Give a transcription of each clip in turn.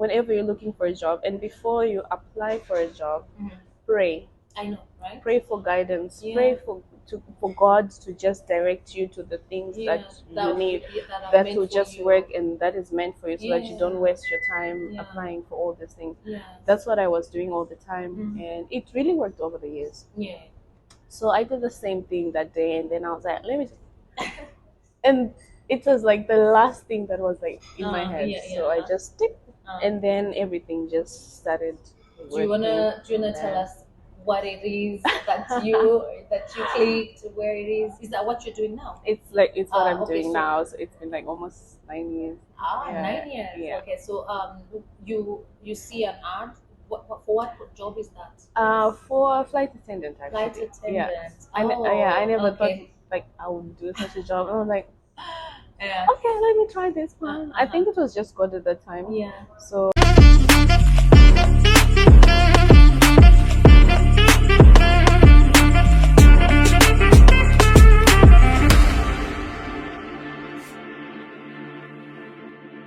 whenever you're looking for a job, and before you apply for a job, pray. I know, right? Pray for guidance. Yeah. Pray for God to just direct you to the things that you need, that will just work and that is meant for you, so that you don't waste your time applying for all these things. That's what I was doing all the time, and it really worked over the years. So I did the same thing that day, and then I was like, let me just and it was like the last thing that was like in my head. So I just tick, and then everything just started do you wanna tell us what it is that you clicked, where it is? Is that what you're doing now? It's what I'm doing now. So it's been like almost 9 years. 9 years. Yeah. Okay, so you see an ad. For what job is that? For a flight attendant, actually. Flight attendant. Yeah. I never thought like I would do such a job. I was like, okay, let me try this one. I think it was just good at the time. Yeah. So.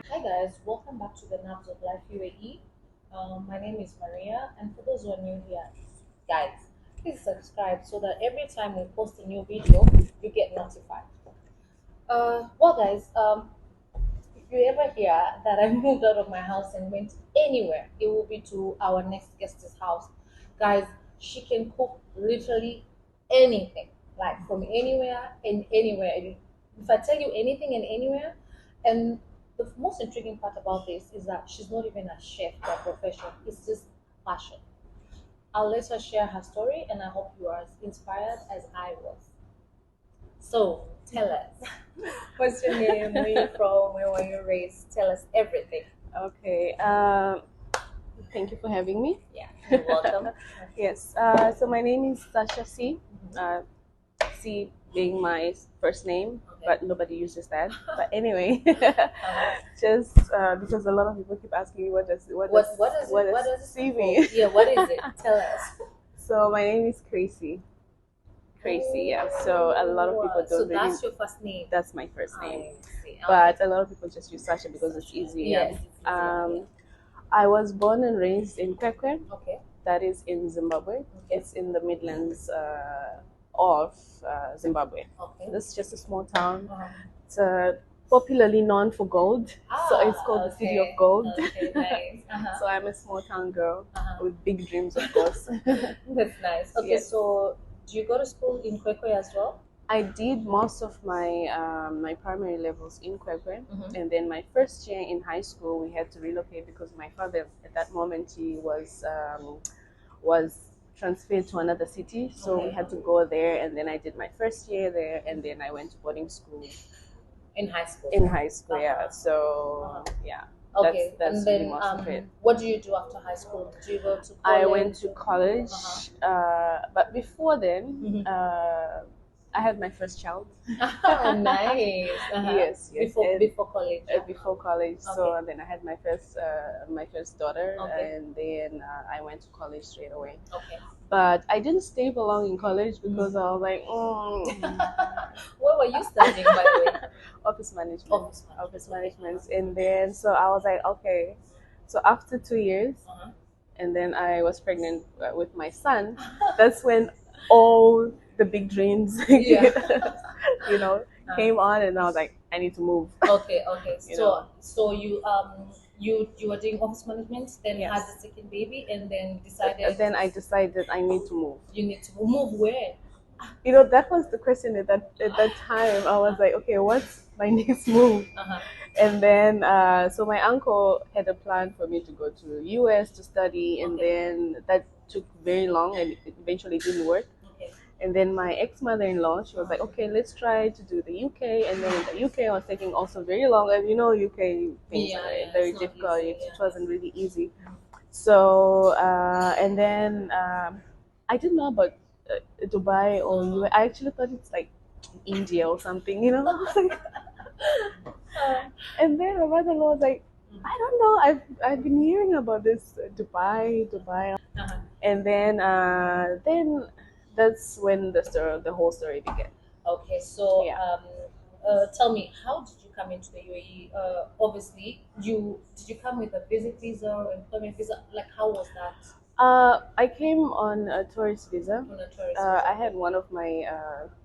Hi guys, welcome back to the Nabs of Life UAE. My name is Maria, and for those who are new here, guys, please subscribe so that every time we post a new video, you get notified. Well, guys, if you ever hear that I moved out of my house and went anywhere, it will be to our next guest's house. Guys, she can cook literally anything, like from anywhere and anywhere. If I tell you anything and anywhere, and the most intriguing part about this is that she's not even a chef by profession. It's just passion. I'll let her share her story, and I hope you are as inspired as I was. So, tell us, what's your name, where you're from, where were you raised? Tell us everything. Okay. Thank you for having me. Yeah, you're welcome. Yes. So my name is Sasha C. C being my first name, but nobody uses that. But anyway, just because a lot of people keep asking me what does C mean? Yeah, what is it? Tell us. So my name is Crazy. Yeah. So a lot of people don't. So really, that's your first name. That's my first name. Okay. But a lot of people just use Sasha because it's easy. Yes. I was born and raised in Kwekwe. Okay. That is in Zimbabwe. Okay. It's in the Midlands of Zimbabwe. Okay. This is just a small town. It's popularly known for gold, so it's called the City of Gold. Okay, nice. So I'm a small town girl with big dreams, of course. That's nice. Okay, yes. So do you go to school in Kwekwe as well? I did most of my my primary levels in Kwekwe, and then my first year in high school we had to relocate because my father at that moment he was transferred to another city, so we had to go there, and then I did my first year there, and then I went to boarding school in high school. Yeah. So yeah. Okay, that's and then really most of it. What do you do after high school? Do you go to college? I went to college, but before then, I had my first child. Oh, nice. Yes. Before college. Before college. Okay. So then I had my first daughter, and then I went to college straight away. Okay. But I didn't stay for long in college because I was like, What were you studying, by the way? Office management. And then so I was like, okay. So after 2 years, and then I was pregnant with my son. That's when all the big dreams, came on, and I was like, I need to move. Okay. So you were doing office management, then had the second baby, and then decided. Then I decided I need to move. You need to move where? That was the question at that time. I was like, okay, what's my next move? And then so my uncle had a plan for me to go to US to study, and then that took very long, and it eventually didn't work. And then my ex-mother-in-law, she was like, okay, let's try to do the UK. And then in the UK was taking also very long. And UK things are very difficult. It wasn't really easy. So, and then I didn't know about Dubai or US. I actually thought it's like India or something, And then my mother-in-law was like, I don't know, I've been hearing about this Dubai. And then that's when the whole story began. Okay, so tell me, how did you coming to the UAE? Obviously, did you come with a visit visa or employment visa? Like, how was that I came on a tourist visa. on a tourist I visa? had one of my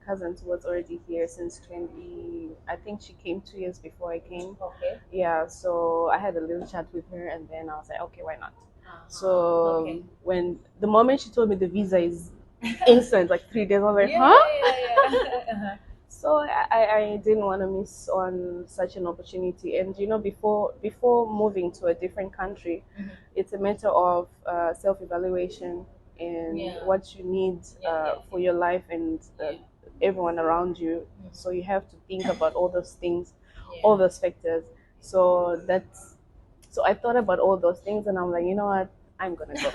cousins who was already here since 20. I think she came 2 years before I came. Okay. Yeah, so I had a little chat with her, and then I was like, okay, why not? Uh-huh. So Okay. when the moment she told me the visa is instant, like 3 days, I was like, Yeah, huh? yeah. Uh-huh. So I didn't want to miss on such an opportunity. And before moving to a different country, Mhm. it's a matter of self-evaluation and Yeah. what you need Yeah. for your life and Yeah. everyone around you. Mhm. So you have to think about all those things, Yeah. all those factors. So I thought about all those things, and I'm like, you know what, I'm gonna go.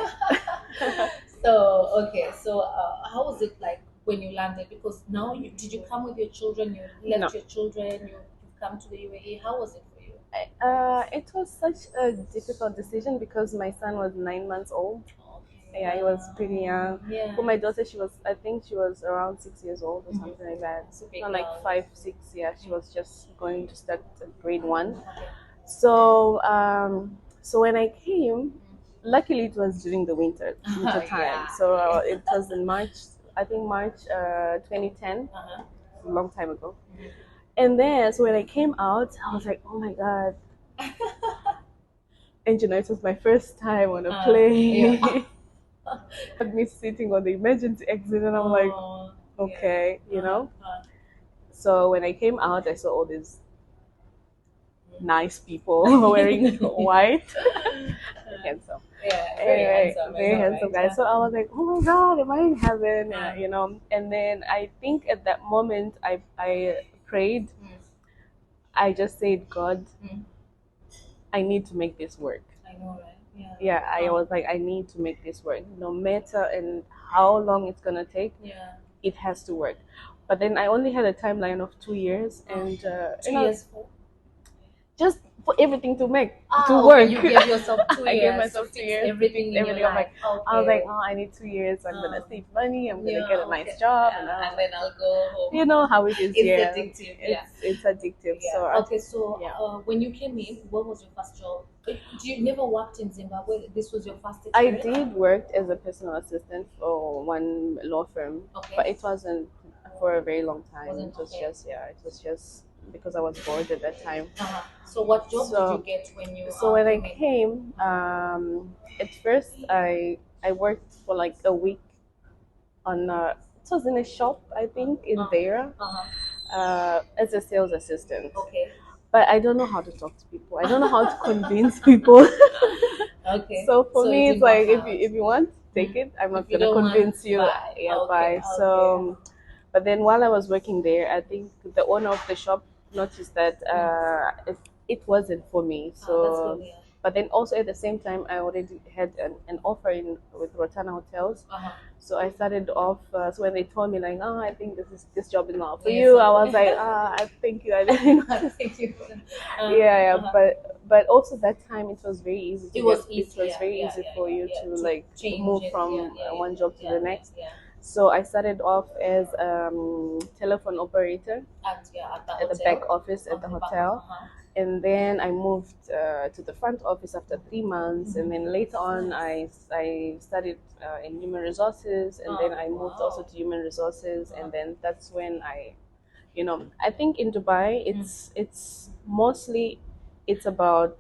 So okay, so how was it like when you landed? Because now did you come with your children? You left No. your children. You've come to the UAE. How was it for you? It was such a difficult decision because my son was 9 months old. Okay. Yeah, he was pretty young. Yeah. For my daughter, I think she was around 6 years old or Mhm. something like that. It's a big Not like girl. 5, 6. Yeah, she was just going to start grade 1. Okay. So when I came, luckily it was during the winter time. Yeah. So it was in March, I think March 2010, Uh-huh. a long time ago. Mhm. And then, so when I came out, I was like, oh my God. And you know, it was my first time on a plane. Yeah. Had me sitting on the emergency exit, and I'm like, Oh, okay, yeah. you know. Uh-huh. So when I came out, I saw all these nice people wearing white. Handsome. Yeah, very Anyway, handsome. I very know, handsome right? guys. So I was like, oh my God, am I in heaven? Uh. You know. And then I think at that moment I prayed. Mm. I just said, God, Mm. I need to make this work. I know, right? Yeah. Yeah, I was like, I need to make this work. No matter and how long it's gonna take, Yeah. it has to work. But then I only had a timeline of 2 years, and 2 years for. just for everything to make to Okay, work. you gave yourself 2 I years gave myself to 2 fix years, everything in everything. your I'm like, life. Okay. I was like, oh, I need 2 years. I'm gonna save money. I'm gonna Yeah, get a okay. nice job, And then I'll go home. you know how it is. It's Yeah, addictive. Yeah. it's addictive. Yeah. So Okay, so yeah. when you came in, what was your first job? You never worked in Zimbabwe? This was your first I experience? did work as a personal assistant for one law firm, Okay. but it wasn't for a very long time. Wasn't It was okay. it was just because I was bored at that time. Uh-huh. So what job So- did you get when you So when I came in? came, at first I worked for like a week on it was in a shop, I think, in there Uh-huh. as a sales assistant. Okay. But I don't know how to talk to people. I don't know how to convince people. Okay. So for So me, it it's like didn't work if you want, take it. I'm not If you gonna don't want, convince you. buy. Yeah, Okay, buy. So, but then while I was working there, I think the owner of the shop noticed that it wasn't for me. That's So, good, yeah. but then also at the same time, I already had an offer with Rotana Hotels. Uh-huh. So I started off. So when they told me like, oh, I think this job is not for Yes, you, I okay. was like, I thank you. I didn't. Thank you. Yeah, Uh-huh. but also that time it was very easy. It was easy, It was yeah, very yeah, easy yeah, for yeah, you yeah, to to like change move it, from yeah, one job to yeah, the next. Yeah. So I started off as telephone operator At the at the hotel. back office at the back, hotel. And then I moved to the front office after 3 months, and then later on I studied in human resources, and then I moved also to human resources, and then that's when I think in Dubai it's mostly it's about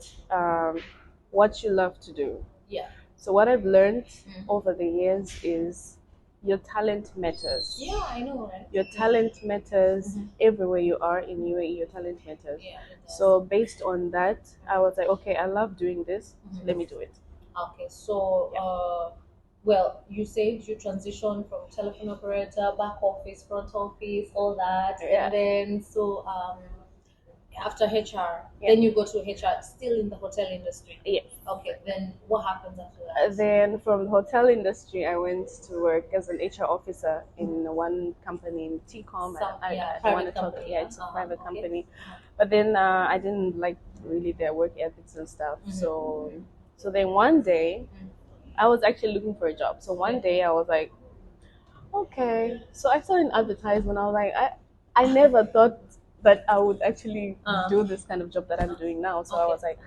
what you love to do. Yeah. So what I've learned over the years is your talent matters. Yeah, I know, right? Your talent matters everywhere you are in UAE. Your talent matters. Yeah, it does. So based on that, I was like, okay, I love doing this. So let me do it. Okay, so well, you said you transitioned from telephone operator, back office, front office, all that, Yeah. and then so after HR, Yeah. then you go to HR, still in the hotel industry. Yes. Okay, then what happens after that? Then from the hotel industry, I went to work as an HR officer in one company in Tcom. I don't want to talk. company. Yeah, it's a private Okay. company. But then I didn't like really their work ethics and stuff. So then one day, I was actually looking for a job. So one day I was like, okay. So I saw an advertisement. I was like, I never thought but I would actually do this kind of job that I'm doing now. So I was like,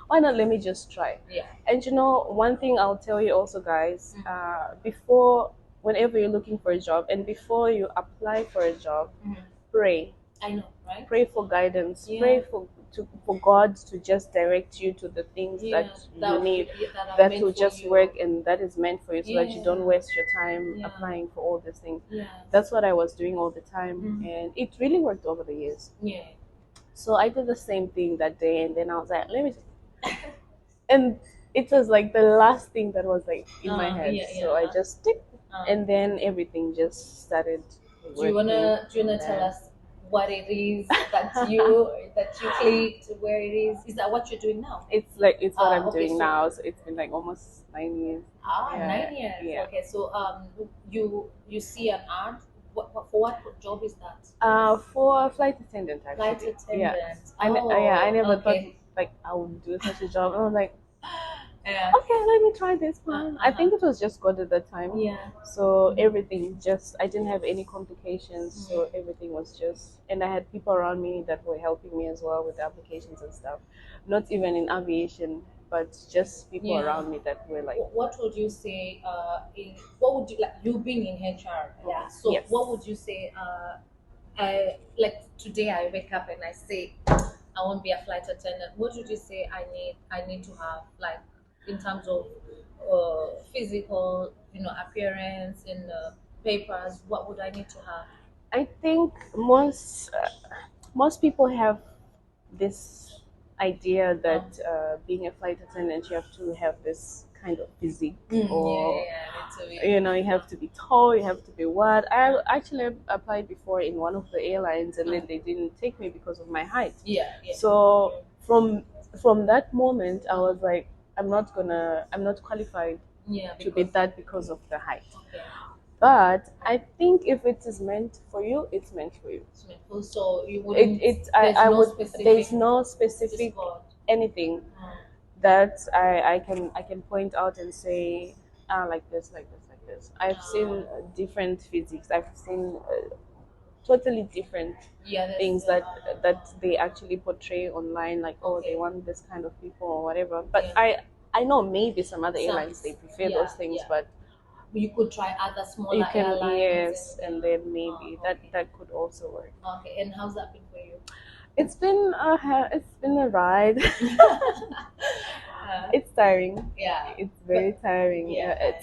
why not? Let me just try. Yeah. And one thing I'll tell you also, guys, whenever you're looking for a job and before you apply for a job, pray. I know, right? Pray for guidance. Yeah. Pray for God to just direct you to the things that you need, that will just work and that is meant for you, so that you don't waste your time applying for all these things. That's what I was doing all the time, and it really worked over the years. So I did the same thing that day, and then I was like, let me just and it was like the last thing that was like in my head. So I just ticked, and then everything just started working. Do you wanna tell us what it is that you clicked, where it is? Is that what you're doing now? It's what I'm doing now. So it's been like almost 9 years. 9 years. Yeah. Okay. So you see an ad. For what job is that? For a flight attendant, actually. Flight attendant. Yeah. I never thought like I would do such a job. I was like, okay, let me try this one. I think it was just good at the time. So everything I didn't have any complications. So everything was and I had people around me that were helping me as well with the applications and stuff. Not even in aviation, but just people around me that were like. What would you say? What would you like? You being in HR. Yeah. So what would you say? Like today, I wake up and I say, I want to be a flight attendant. What would you say I need to have, like, in terms of physical, appearance and papers? What would I need to have? I think most people have this idea that being a flight attendant, you have to have this kind of physique, or you have to be tall, you have to be what. I actually applied before in one of the airlines, and then they didn't take me because of my height. So from that moment, I was like, I'm not qualified to be that because of the height. But I think if it is meant for you, it's meant for you. So you wouldn't. There's no specific anything that I can point out and say, like this. I've seen different physiques. I've seen totally different things that they actually portray online, like, they want this kind of people or whatever. But I know maybe some other airlines they prefer those things, but you could try other smaller airlines. Yes, and then maybe that could also work. Okay, and how's that been for you? It's been a ride. It's tiring. It's very tiring.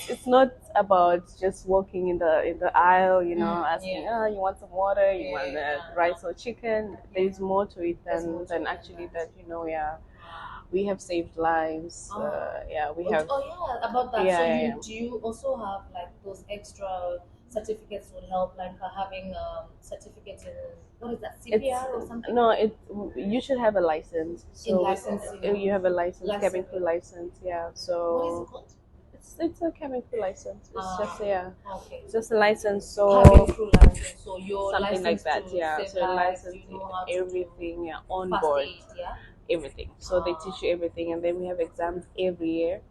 It's not about just walking in the aisle, asking, you want some water, you want rice or chicken. There's more to it than actually that. We have saved lives. We have. About that. Do you also have like those extra certificates would help, like having certificates in, what is that, CPR or something? No, you should have a license. So you have a license, cabin crew license. Yeah. So what is it called? It's a cabin crew license. It's just okay. Just a license. So cabin crew license. So your something like that. So license, everything. On board. Everything. So they teach you everything, and then we have exams every year.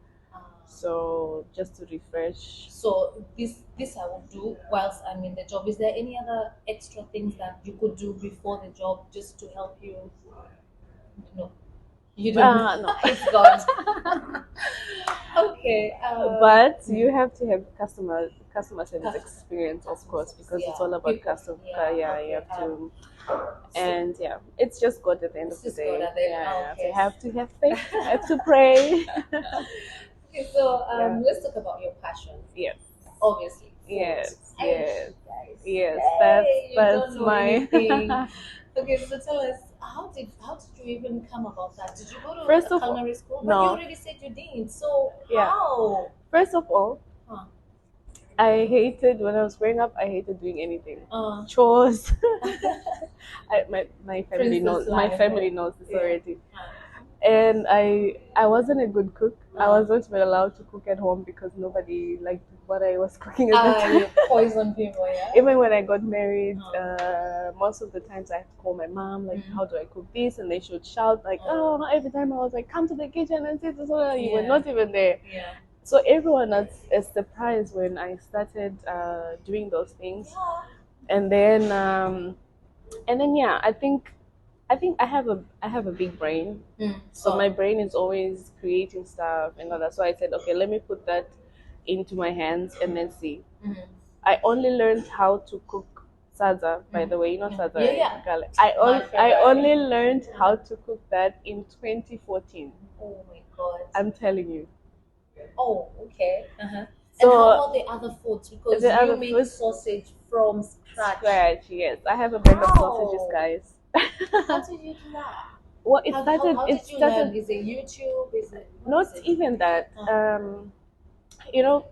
So just to refresh. So this I will do whilst I'm in the job. Is there any other extra things that you could do before the job just to help you? No, you don't. No. It's God. Okay. But you have to have customer service experience, of course, because it's all about customer. You have to. And it's just good at the end of the day. So you have to have faith, you have to pray. Okay, so let's talk about your passion. Yes. Obviously. Yes. Yes. That's my. Okay, so tell us, how did you even come about that? Did you go to culinary school? But no. you already said you didn't. So how? First of all, I hated, when I was growing up, I hated doing anything. Chores. My family knows. My family knows this already. And I wasn't a good cook. I was not even allowed to cook at home because nobody liked what I was cooking at the time. You poison people, Even when I got married, most of the times I had to call my mom, like, how do I cook this? And they should shout, like, every time I was like, come to the kitchen and sit. So you were not even there. So everyone was surprised when I started doing those things. And then And then yeah, I think I have a big brain, so Oh. my brain is always creating stuff and all that. So I said, okay, let me put that into my hands and then see. Mhm. I only learned how to cook sadza, by the way. You know sadza, Yeah, right? yeah. Garlic. My I favorite. only learned how to cook that in 2014. Oh my god. I'm telling you. Oh, okay. Uh-huh. And So how about the other foods? Because the you other make food, sausage from scratch. scratch, yes. I have a brand of sausages, Wow. guys. How did you do that? Well, it How started. It did you learn? started Is it YouTube? Is it what not is it? even that. Uh-huh. You know,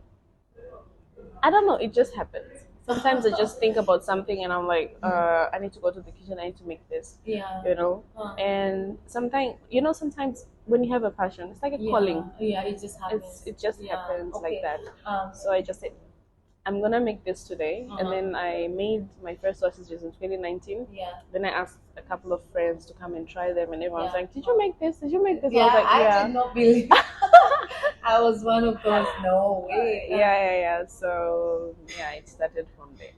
I don't know. It just happens. Sometimes I just think about something and I'm like, I need to go to the kitchen. I need to make this. Yeah. You know, Uh, and sometimes when you have a passion, it's like a yeah. calling. Yeah, it just happens. It just Yeah. happens like Okay. that. Um, So I just said, I'm gonna make this today, and then I made my first sausages in 2019. yeah. Then I asked a couple of friends to come and try them, and everyone was Yeah. like, "Did you make this? Did you make this?" I Yeah, was like, I "Yeah." did not believe. I was one of those. No way. Yeah. So yeah, it started from there.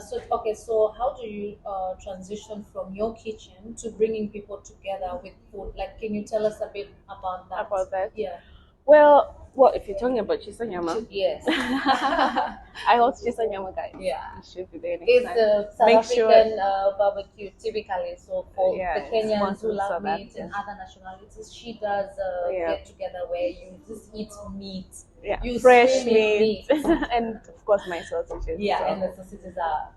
So okay. So how do you transition from your kitchen to bringing people together with food? Like, can you tell us a bit about that? About that. Yeah. Well, if you're talking about chisanyama, Yes. I host chisanyama, guys. Yeah. You should be there next It's time. the South Make sure- African barbecue typically. So for Yeah, the it's Kenyans mostly who love South meat and African. other nationalities, she does Yeah. get together where you just eat meat. Yeah, You fresh swim in meat, and of course my sausages. Yeah, so. and the sausages are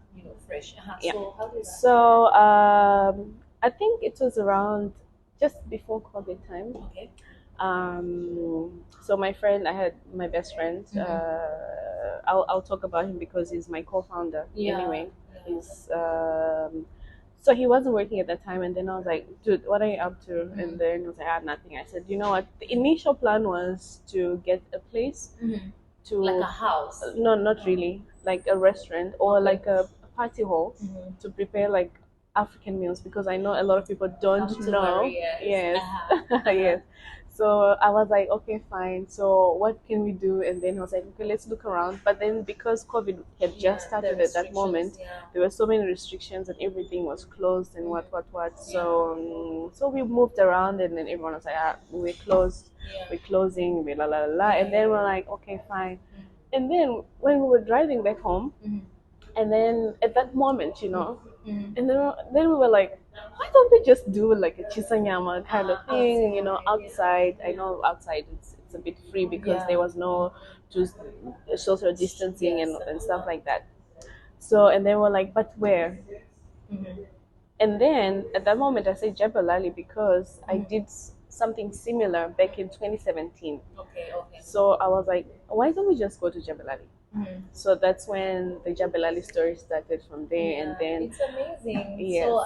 fresh. Yeah. So how do that? So I think it was around just before COVID time. Okay. So my friend, I had my best friend. I'll talk about him because he's my co-founder. Yeah. Anyway, Yeah. he's so he wasn't working at that time, and then I was like, dude, what are you up to? And then he was like, I had nothing. I said, you know what? The initial plan was to get a place to Like a house. no, not really, like a restaurant or Okay. like a party hall to prepare like African meals because I know a lot of people don't Come to know. Maria's. Yes, Uh-huh. yes. So I was like, okay, fine. So what can we do? And then I was like, okay, let's look around. But then because COVID had just started the at that moment, restrictions, there were so many restrictions and everything was closed and what. So we moved around and then everyone was like, we're closed, Yeah. we're closing, we la la la la. And then we're like, okay, fine. And then when we were driving back home, and then at that moment, and then we were like, why don't we just do like a chisanyama kind of thing, outside? I know outside it's a bit free because Yeah. there was no just social distancing and stuff like that. So and then we're like, but where? And then at that moment I said Jebel Ali because I did something similar back in 2017. Okay. So I was like, why don't we just go to Jebel Ali? So that's when the Jebel Ali story started from there, and then it's amazing. Yes. So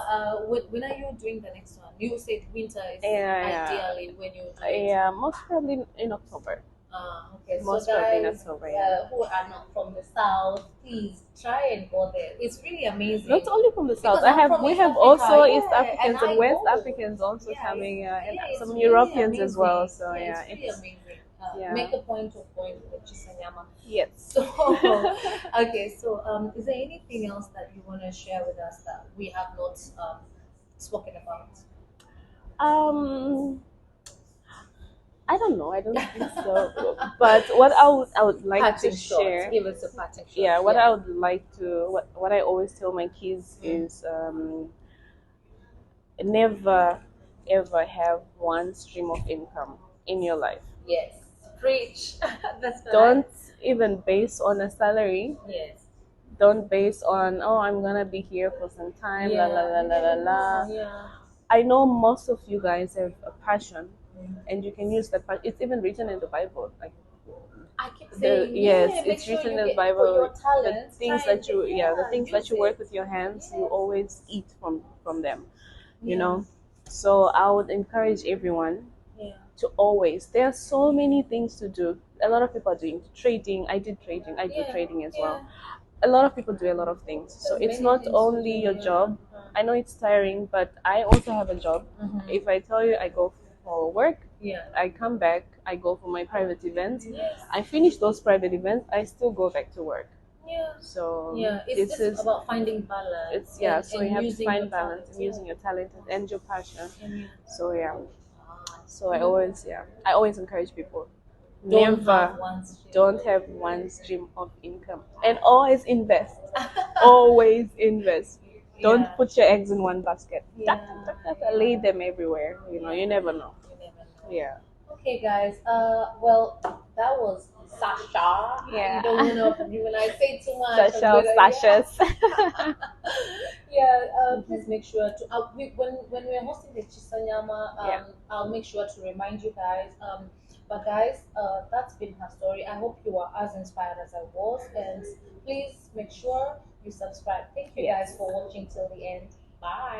when are you doing the next one? You said winter is Yeah. ideally when you do it. yeah, most probably in October. Okay, Most so probably in guys October, yeah. who are not from the south, please try and go there. It's really amazing. Not only from the south, Because I'm from we East have Africa, also yeah, East Africans and and I West go. Africans also Yeah, coming, and it's some really Europeans as well. amazing. So yeah, it's really amazing. yeah. Make a point of going to the Chisanyama. yes. So, okay, so is there anything else that you want to share with us that we have not spoken about? I don't know. I don't think so. But what I would like Parting to shot. share. Give us a parting shot. Yeah, what I would like to what I always tell my kids is never ever have one stream of income in your life. Yes. Preach. That's the Don't even base on a salary. Yes. Don't base on I'm gonna be here for some time. La la la la la la. Yeah. I know most of you guys have a passion, and you can use that passion. It's even written in the Bible. Like I keep saying yes, make it's sure written you in the get Bible. for your The talents, things try and that you the things that use you work it. with your hands, you always eat from them. You Yeah. know. So I would encourage everyone Yeah. to always. There are so many things to do. A lot of people are doing trading. I did trading. I do Yeah. trading as well. A lot of people do a lot of things. So There's it's many not things to only do, your yeah. job. I know it's tiring, but I also have a job. If I tell you I go for work, Yeah. I come back, I go for my private events. Yes. I finish those private events, I still go back to work. Yeah. So Yeah, it's this just is about finding balance. it's yeah. So you have to using find your balance talents. and using your talent and your passion. And you So yeah. So I always encourage people. don't have Never one stream. don't have one stream of income and always invest. Always invest. Don't Yeah. put your eggs in one basket. Yeah, Lay them everywhere. You never know. You never know. Yeah. Okay, guys. Well, that was Sasha. Yeah. You don't know when I say too much. Sasha I'm gonna- slashes. Yeah. Please make sure to when we're hosting the Chisanyama, Yeah. I'll make sure to remind you guys. But guys, that's been her story. I hope you are as inspired as I was, and please make sure you subscribe. Thank you guys for watching till the end. Bye.